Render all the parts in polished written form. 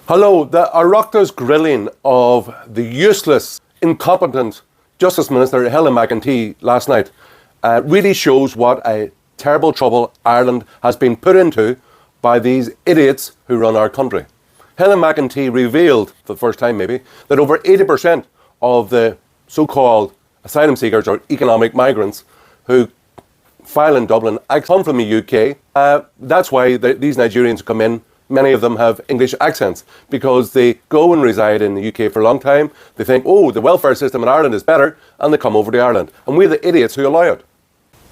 Hello, the Oireachtas grilling of the useless, incompetent Justice Minister Helen McEntee last night really shows what a terrible trouble Ireland has been put into by these idiots who run our country. Helen McEntee revealed, for the first time maybe, that over 80% of the so-called asylum seekers or economic migrants who file in Dublin come from the UK. That's why these Nigerians come in. Many of them have English accents because they go and reside in the UK for a long time. They think, oh, the welfare system in Ireland is better, and they come over to Ireland. And we're the idiots who allow it.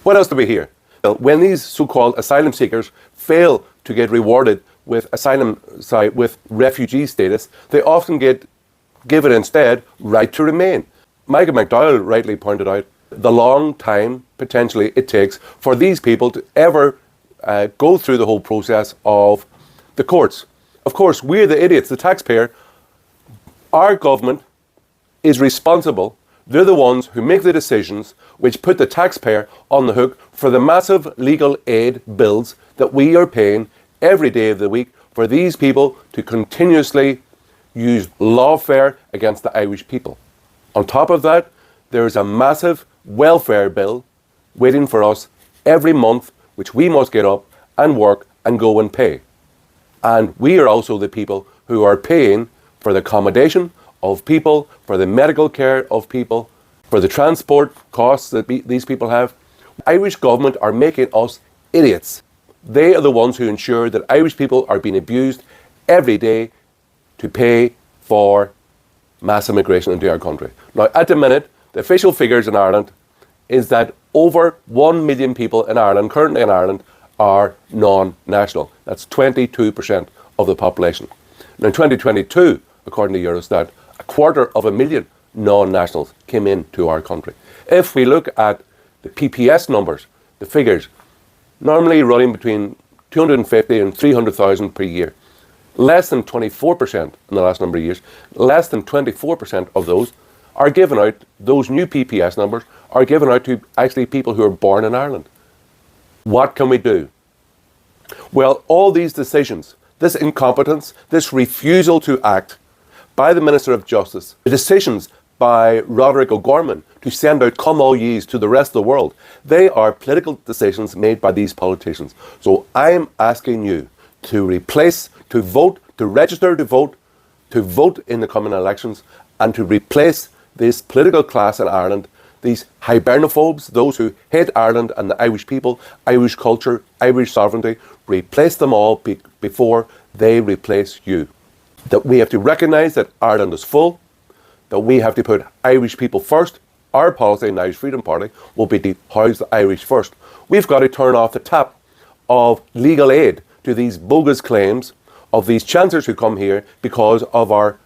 What else do we hear? Well, when these so-called asylum seekers fail to get rewarded with with refugee status, they often get given instead right to remain. Michael McDowell rightly pointed out the long time potentially it takes for these people to ever go through the whole process of the courts. Of course, we're the idiots, the taxpayer. Our government is responsible. They're the ones who make the decisions which put the taxpayer on the hook for the massive legal aid bills that we are paying every day of the week for these people to continuously use lawfare against the Irish people. On top of that, there is a massive welfare bill waiting for us every month, which we must get up and work and go and pay. And we are also the people who are paying for the accommodation of people, for the medical care of people, for the transport costs that these people have. The Irish government are making us idiots. They are the ones who ensure that Irish people are being abused every day to pay for mass immigration into our country. Now, at the minute, the official figures in Ireland is that over 1 million people in Ireland, currently in Ireland, are non-national. That's 22% of the population. Now, in 2022, according to Eurostat, 250,000 non-nationals came into our country. If we look at the PPS numbers, the figures, normally running between 250 and 300,000 per year, less than 24% in the last number of years, less than 24% of those are given out, those new PPS numbers are given out to actually people who are born in Ireland. What can we do? Well, all these decisions, this incompetence, this refusal to act by the Minister of Justice, the decisions by Roderick O'Gorman to send out come all ye's to the rest of the world, they are political decisions made by these politicians. So I'm asking you to replace, to vote, to register to vote in the coming elections, and to replace this political class in Ireland, these hibernophobes, those who hate Ireland and the Irish people, Irish culture, Irish sovereignty, replace them all before they replace you. That we have to recognise that Ireland is full, that we have to put Irish people first. Our policy in the Irish Freedom Party will be to house the Irish first. We've got to turn off the tap of legal aid to these bogus claims of these chancellors who come here because of our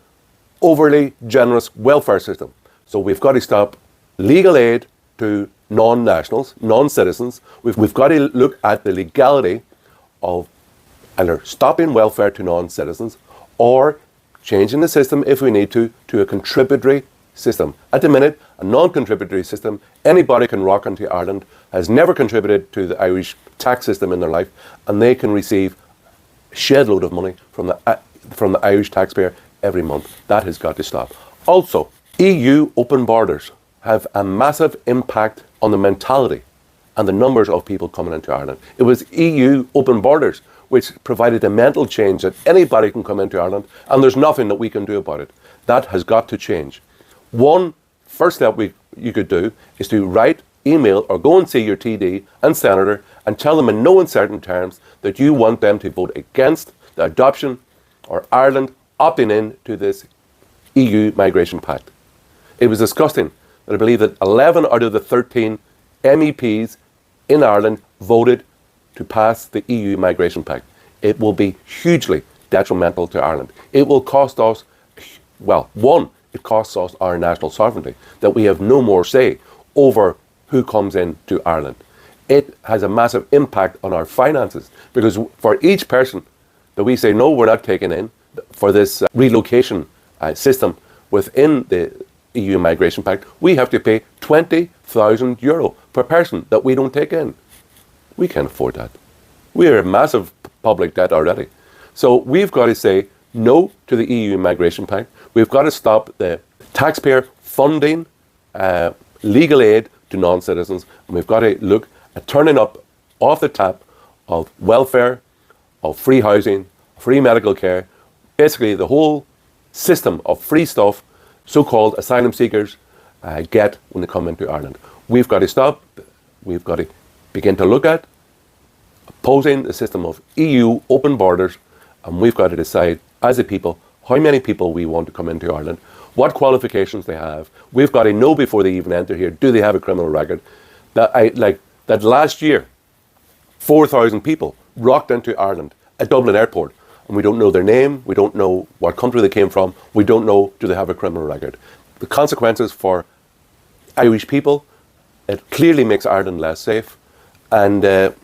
overly generous welfare system. So we've got to stop legal aid to non-nationals, non-citizens. We've got to look at the legality of either stopping welfare to non-citizens or changing the system, if we need to a contributory system. At the minute, a non-contributory system, anybody can rock into Ireland, has never contributed to the Irish tax system in their life, and they can receive a shed load of money from the Irish taxpayer every month. That has got to stop. Also, EU open borders have a massive impact on the mentality and the numbers of people coming into Ireland. It was EU open borders which provided a mental change that anybody can come into Ireland and there's nothing that we can do about it. That has got to change. One first step you could do is to write, email, or go and see your TD and senator and tell them in no uncertain terms that you want them to vote against the adoption or Ireland opting in to this EU Migration Pact. It was disgusting that I believe that 11 out of the 13 MEPs in Ireland voted to pass the EU Migration Pact. It will be hugely detrimental to Ireland. It will cost us, well, one, it costs us our national sovereignty, that we have no more say over who comes into Ireland. It has a massive impact on our finances because for each person that we say, no, we're not taking in for this relocation system within the EU Migration Pact, we have to pay €20,000 per person that we don't take in. We can't afford that. We are a massive public debt already. So we've got to say, no to the EU Migration Pact. We've got to stop the taxpayer funding legal aid to non-citizens, and we've got to look at turning up off the tap of welfare, of free housing, free medical care, basically the whole system of free stuff so-called asylum seekers get when they come into Ireland. We've got to stop. We've got to begin to look at opposing the system of EU open borders, and we've got to decide as a people how many people we want to come into Ireland, what qualifications they have. We've got to know before they even enter here, do they have a criminal record? That last year, 4,000 people rocked into Ireland at Dublin Airport, and we don't know their name, we don't know what country they came from, we don't know do they have a criminal record. The consequences for Irish people, it clearly makes Ireland less safe, and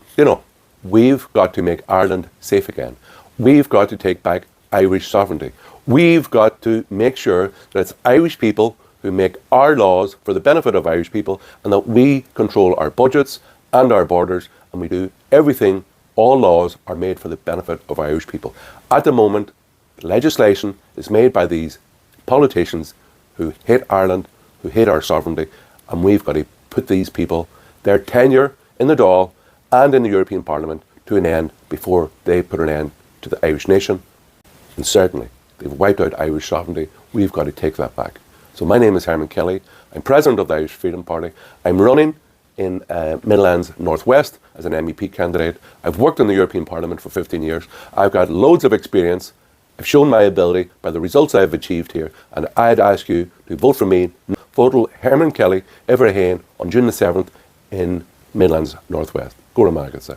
we've got to make Ireland safe again. We've got to take back Irish sovereignty. We've got to make sure that it's Irish people who make our laws for the benefit of Irish people, and that we control our budgets and our borders, and we do everything. All laws are made for the benefit of Irish people. At the moment, legislation is made by these politicians who hate Ireland, who hate our sovereignty, and we've got to put these people, their tenure in the Dáil and in the European Parliament, to an end before they put an end to the Irish nation. And certainly, they've wiped out Irish sovereignty. We've got to take that back. So my name is Hermann Kelly. I'm president of the Irish Freedom Party. I'm running in Midlands Northwest as an MEP candidate. I've worked in the European Parliament for 15 years. I've got loads of experience. I've shown my ability by the results I've achieved here, and I'd ask you to vote for me. Vote Hermann Kelly, Everhain on June the 7th in Midlands Northwest. Go to Margaret.